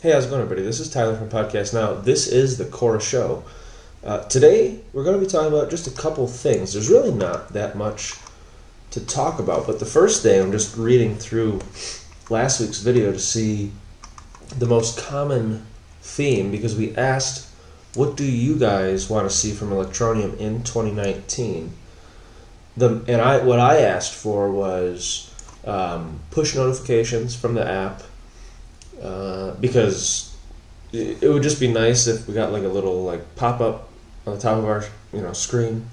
Hey, how's it going, everybody? This is Tyler from Podcast Now. This is the Quorra Show. Today, we're going to be talking about just a couple things. There's really not that much to talk about, but the first thing, I'm just reading through last week's video to see the most common theme, because we asked, what do you guys want to see from Electroneum in 2019? What I asked for was push notifications from the app, because it would just be nice if we got like a little pop-up on the top of our screen,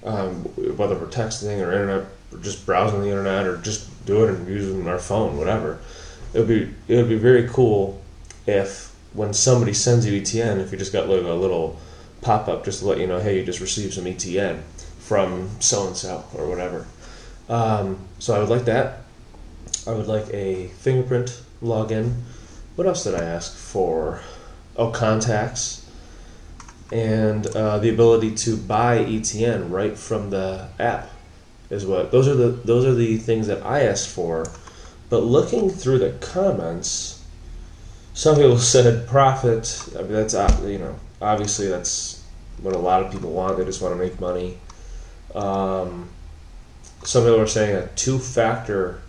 whether we're texting or internet, or just browsing the internet, or just doing it and using our phone, whatever. It would be very cool if when somebody sends you ETN, if you just got like a little pop-up just to let you know, hey, you just received some ETN from so-and-so or whatever. So I would like that. I would like a fingerprint login. What else did I ask for? Oh, contacts, and the ability to buy ETN right from the app is what. Those are the things that I asked for. But looking through the comments, some people said profit. I mean, that's obviously that's what a lot of people want. They just want to make money. Some people were saying a two-factor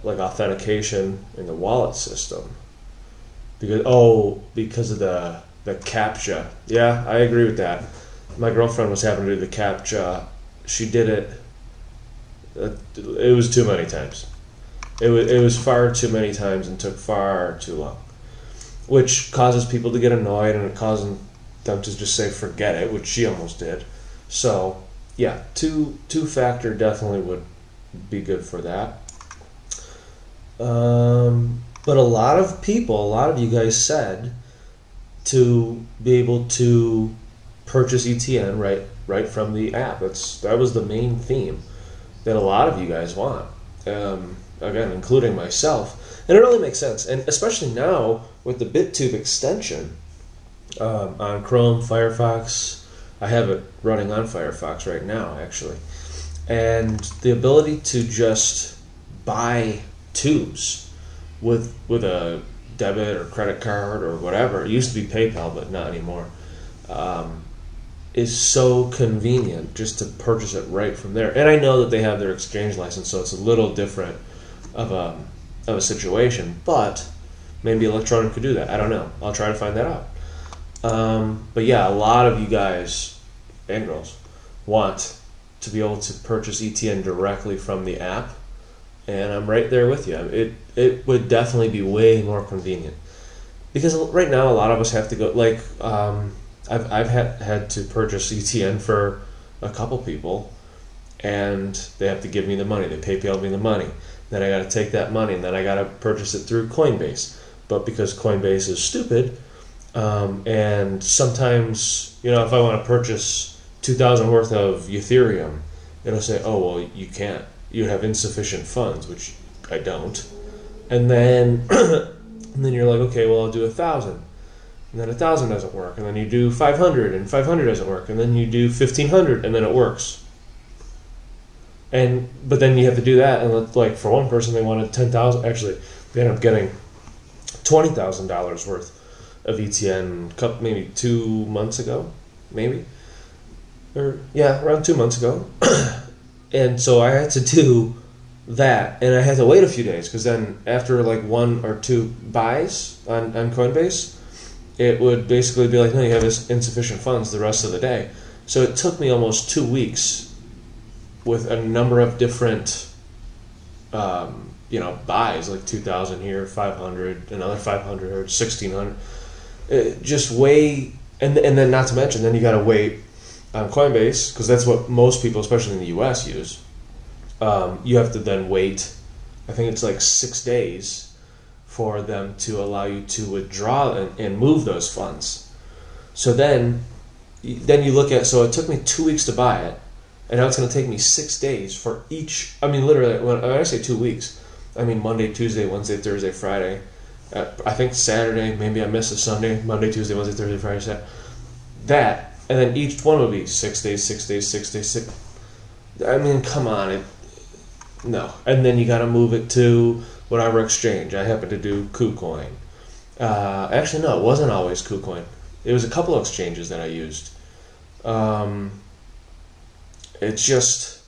authentication in the wallet system, because of the CAPTCHA. Yeah, I agree with that. My girlfriend was having to do the CAPTCHA. She did it. It was too many times. It was far too many times and took far too long, which causes people to get annoyed, and it causes them to just say forget it, which she almost did. So yeah, two-factor definitely would be good for that. But a lot of you guys said to be able to purchase ETN right from the app. That was the main theme that a lot of you guys want. Again, including myself, and it really makes sense. And especially now with the BitTube extension on Chrome, Firefox. I have it running on Firefox right now, actually, and the ability to just buy tubes with a debit or credit card or whatever. It used to be PayPal, but not anymore. Is so convenient just to purchase it right from there. And I know that they have their exchange license, so it's a little different of a situation. But maybe Electroneum could do that. I don't know. I'll try to find that out. But yeah, a lot of you guys and girls want to be able to purchase ETN directly from the app. And I'm right there with you. It would definitely be way more convenient, because right now a lot of us have to go. I've had to purchase ETN for a couple people, and they have to give me the money. They PayPal me the money. Then I got to take that money, and then I got to purchase it through Coinbase. But because Coinbase is stupid, and sometimes if I want to purchase 2,000 worth of Ethereum, it'll say, oh well, you can't. You have insufficient funds, which I don't. And then you're like, okay, well, I'll do 1,000. And then 1,000 doesn't work. And then you do 500, and 500 doesn't work. And then you do 1,500, and then it works. But then you have to do that, and for one person, they wanted 10,000. Actually, they ended up getting $20,000 worth of ETN maybe 2 months ago, maybe. Around 2 months ago. And so I had to do that, and I had to wait a few days, because then after one or two buys on Coinbase, it would basically be like, no, you have insufficient funds the rest of the day. So it took me almost 2 weeks with a number of different buys, like 2,000 here, 500, another 500, or 1,600. Just wait, and then not to mention, then you got to wait on Coinbase, because that's what most people, especially in the US, use. You have to then wait, I think it's 6 days for them to allow you to withdraw and move those funds. So then you look at, so it took me 2 weeks to buy it, and now it's going to take me 6 days for each. I mean, literally, when I say 2 weeks, I mean Monday, Tuesday, Wednesday, Thursday, Friday. I think Saturday, maybe I missed a Sunday, Monday, Tuesday, Wednesday, Thursday, Friday, Saturday. That. And then each one would be 6 days, 6 days, 6 days, 6. I mean, come on. No. And then you got to move it to whatever exchange. I happen to do KuCoin. Actually, no, it wasn't always KuCoin. It was a couple of exchanges that I used. It's just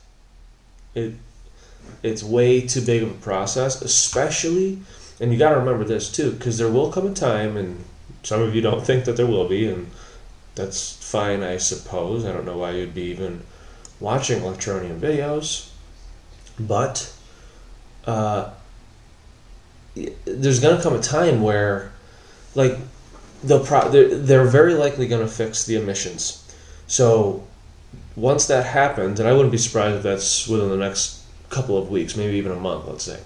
it's way too big of a process, especially, and you got to remember this too, because there will come a time, and some of you don't think that there will be, and that's fine, I suppose. I don't know why you'd be even watching Electroneum videos, but there's going to come a time where, like, they're very likely going to fix the emissions. So once that happens, and I wouldn't be surprised if that's within the next couple of weeks, maybe even a month, let's say.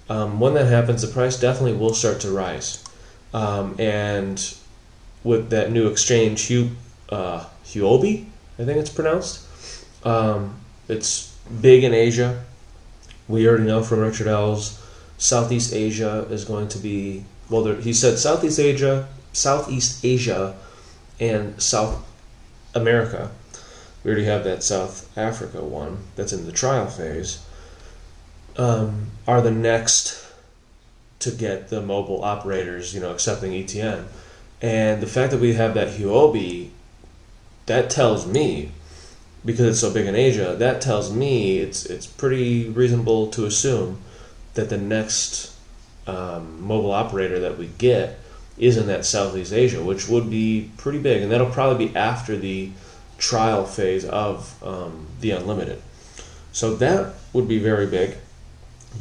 When that happens, the price definitely will start to rise. And with that new exchange, Huobi, I think it's pronounced, it's big in Asia. We already know from Richard Ells, Southeast Asia is going to be, well, he said Southeast Asia, and South America. We already have that South Africa one that's in the trial phase, are the next to get the mobile operators, accepting ETN. And the fact that we have that Huobi, that tells me, because it's so big in Asia, that tells me it's pretty reasonable to assume that the next mobile operator that we get is in that Southeast Asia, which would be pretty big, and that'll probably be after the trial phase of the unlimited. So that would be very big,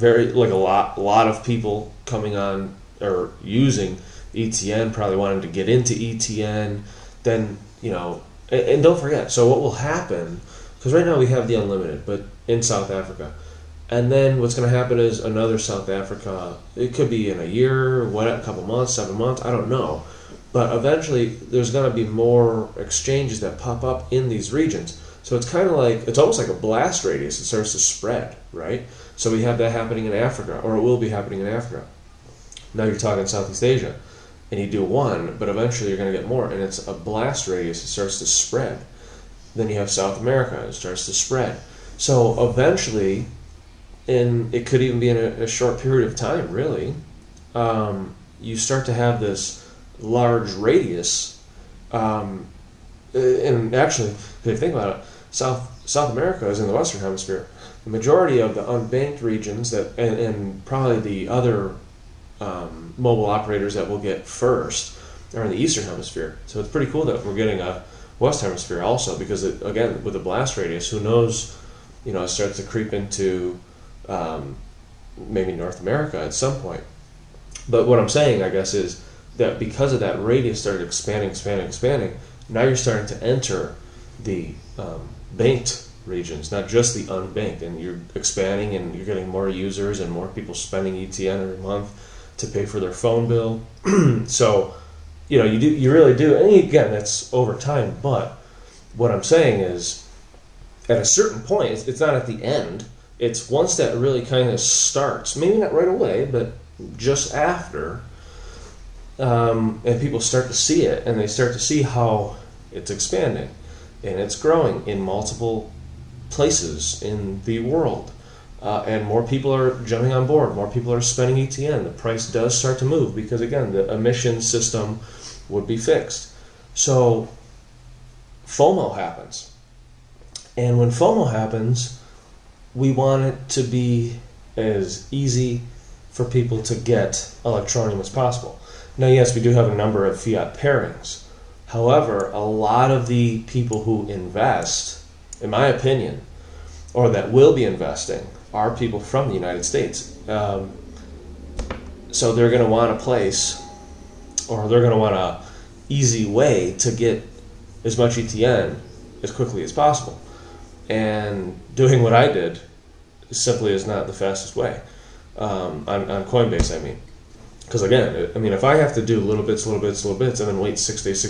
a lot of people coming on or using ETN, probably wanting to get into ETN. Then and don't forget. So what will happen? Because right now we have the unlimited, but in South Africa. And then what's going to happen is another South Africa, it could be in a year, a couple months, 7 months, I don't know. But eventually there's going to be more exchanges that pop up in these regions. So it's kind of like, it's almost like a blast radius. It starts to spread, right? So we have that happening in Africa, or it will be happening in Africa. Now you're talking Southeast Asia, and you do one, but eventually you're going to get more, and it's a blast radius. It starts to spread. Then you have South America. It starts to spread. So eventually, and it could even be in a short period of time, really, you start to have this large radius. And actually, if you think about it, South America is in the Western Hemisphere. The majority of the unbanked regions and probably the other mobile operators that we'll get first are in the Eastern Hemisphere. So it's pretty cool that we're getting a West Hemisphere also, because again, with the blast radius, who knows, it starts to creep into maybe North America at some point. But what I'm saying, I guess, is that because of that radius started expanding, now you're starting to enter the banked regions, not just the unbanked, and you're expanding and you're getting more users and more people spending ETN every month to pay for their phone bill. So, you really do, and again, that's over time, but what I'm saying is, at a certain point, it's not at the end, it's once that really kind of starts, maybe not right away, but just after, and people start to see it, and they start to see how it's expanding, and it's growing in multiple places in the world, and more people are jumping on board, more people are spending ETN, the price does start to move, because again, the emission system would be fixed. So FOMO happens, and when FOMO happens, we want it to be as easy for people to get Electroneum as possible. Now, yes, we do have a number of fiat pairings. However, a lot of the people who invest, in my opinion, or that will be investing, are people from the United States. So they're going to want a place, or they're going to want an easy way to get as much ETN as quickly as possible. And doing what I did simply is not the fastest way. On Coinbase, I mean. Because again, if I have to do little bits, and then wait 6 days,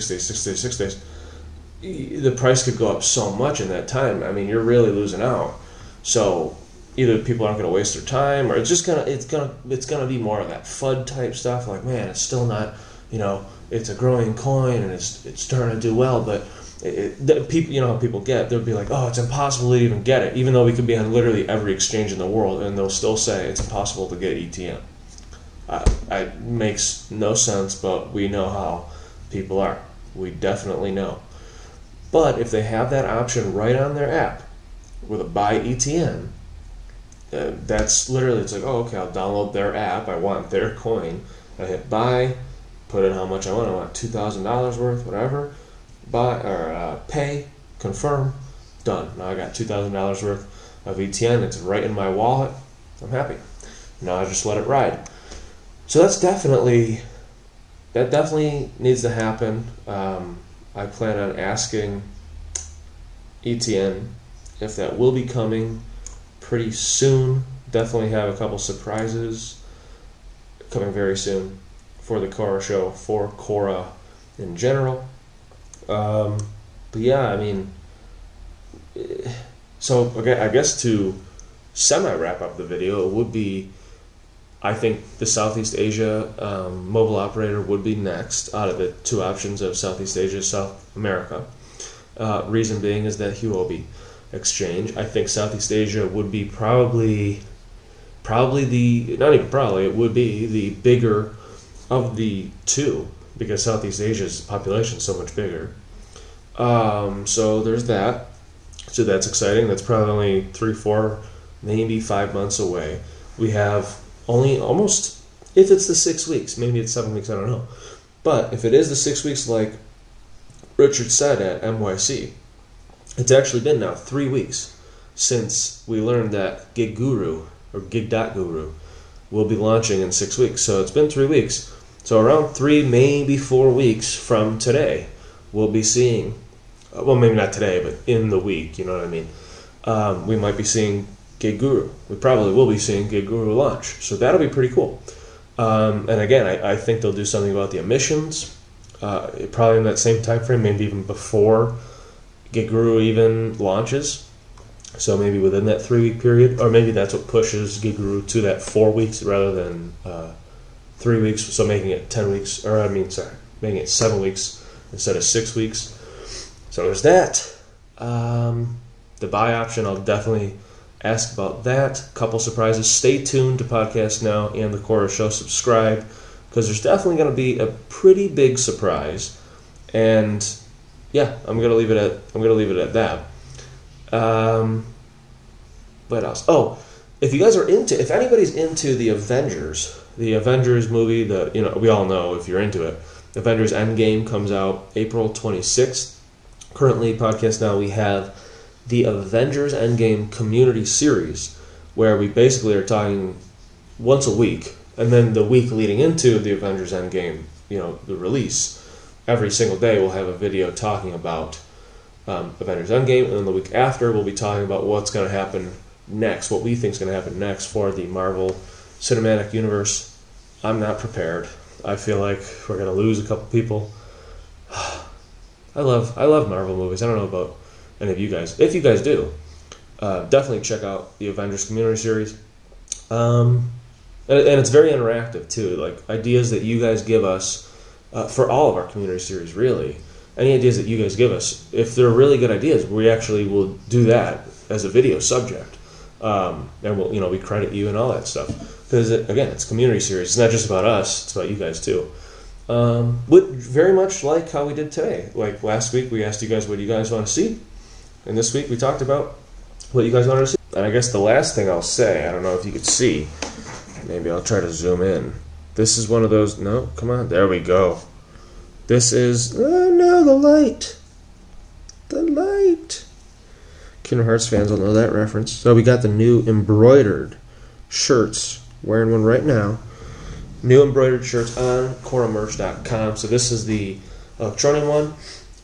the price could go up so much in that time. You're really losing out. So either people aren't going to waste their time, or it's gonna be more of that FUD type stuff. Like, man, it's still not, it's a growing coin and it's starting to do well, but people, how people get, they'll be like, oh, it's impossible to even get it, even though we could be on literally every exchange in the world, and they'll still say it's impossible to get ETN. It makes no sense, but we know how people are. We definitely know. But if they have that option right on their app with a buy ETN, that's literally, it's like, oh, okay, I'll download their app. I want their coin. I hit buy, put in how much I want. I want $2,000 worth, whatever. Buy or pay, confirm, done. Now I got $2,000 worth of ETN. It's right in my wallet. I'm happy. Now I just let it ride. So that definitely needs to happen. I plan on asking ETN if that will be coming pretty soon. Definitely have a couple surprises coming very soon for the Quorra show, for Quorra in general. But yeah, I mean, so okay, I guess to semi-wrap up the video, it would be, I think the Southeast Asia mobile operator would be next out of the two options of Southeast Asia, South America. Reason being is that Huobi exchange. I think Southeast Asia would be probably the, not even probably, it would be the bigger of the two, because Southeast Asia's population is so much bigger. So there's that. So that's exciting. That's probably only 3, 4, maybe 5 months away. We have only almost, if it's the 6 weeks, maybe it's 7 weeks, I don't know. But if it is the 6 weeks like Richard said at MYC, it's actually been now 3 weeks since we learned that Gig Guru, or Gig.Guru, will be launching in 6 weeks. So it's been 3 weeks. So around 3, maybe 4 weeks from today, we'll be seeing, well, maybe not today, but in the week, you know what I mean? We might be seeing Gig Guru. We probably will be seeing Gig Guru launch. So that'll be pretty cool. And again, I think they'll do something about the emissions, probably in that same time frame, maybe even before Gig Guru even launches. So maybe within that 3-week period, or maybe that's what pushes Gig Guru to that 4 weeks rather than 3 weeks. So making it 10 weeks, or making it 7 weeks instead of 6 weeks. So there's that. The buy option, I'll definitely ask about that. Couple surprises. Stay tuned to Podcast Now and the Quorra Show. Subscribe, because there's definitely going to be a pretty big surprise. And yeah, I'm gonna leave it at that. What else? Oh, if anybody's into the Avengers movie, we all know if you're into it. Avengers Endgame comes out April 26th. Currently, Podcast Now, we have the Avengers Endgame community series, where we basically are talking once a week, and then the week leading into the Avengers Endgame, the release, every single day we'll have a video talking about Avengers Endgame, and then the week after we'll be talking about what's going to happen next, what we think is going to happen next for the Marvel Cinematic Universe. I'm not prepared. I feel like we're going to lose a couple people. I love Marvel movies. I don't know about any of you guys. If you guys do, definitely check out the Avengers Community Series. And it's very interactive too. Like ideas that you guys give us for all of our community series, really. Any ideas that you guys give us, if they're really good ideas, we actually will do that as a video subject. And we'll, we credit you and all that stuff. Because, again, it's a community series. It's not just about us. It's about you guys, too. Very much like how we did today. Like last week, we asked you guys what you guys want to see. And this week, we talked about what you guys wanted to see. And I guess the last thing I'll say, I don't know if you could see. Maybe I'll try to zoom in. This is one of those... No, come on. There we go. This is... Oh, no, the light. The light. Kingdom Hearts fans will know that reference. So we got the new embroidered shirts. Wearing one right now. New embroidered shirts on QuorraMerch.com. So this is the Electroneum one.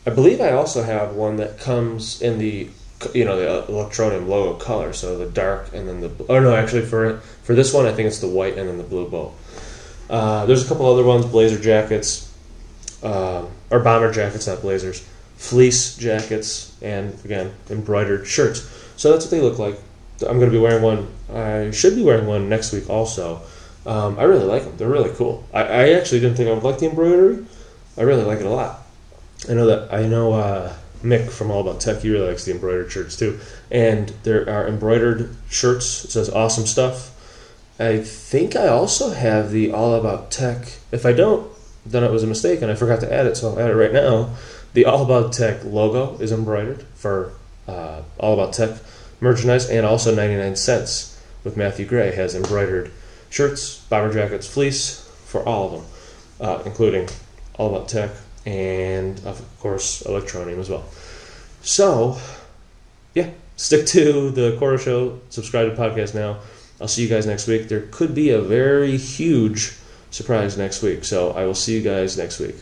I believe I also have one that comes in the the Electroneum logo color. So the dark and then the... Oh, no, actually for this one, I think it's the white and then the blue bow. There's a couple other ones. Blazer jackets. Or bomber jackets, not blazers. Fleece jackets. And, again, embroidered shirts. So that's what they look like. I'm going to be wearing one. I should be wearing one next week also. I really like them. They're really cool. I actually didn't think I would like the embroidery. I really like it a lot. I know Mick from All About Tech, he really likes the embroidered shirts too. And there are embroidered shirts. It says awesome stuff. I think I also have the All About Tech. If I don't, then it was a mistake and I forgot to add it, so I'll add it right now. The All About Tech logo is embroidered for All About Tech merchandise, and also 99 cents with Matthew Gray has embroidered shirts, bomber jackets, fleece for all of them, including All About Tech and, of course, Electroneum as well. So, yeah, stick to the Quorra Show. Subscribe to the podcast now. I'll see you guys next week. There could be a very huge surprise next week, so I will see you guys next week.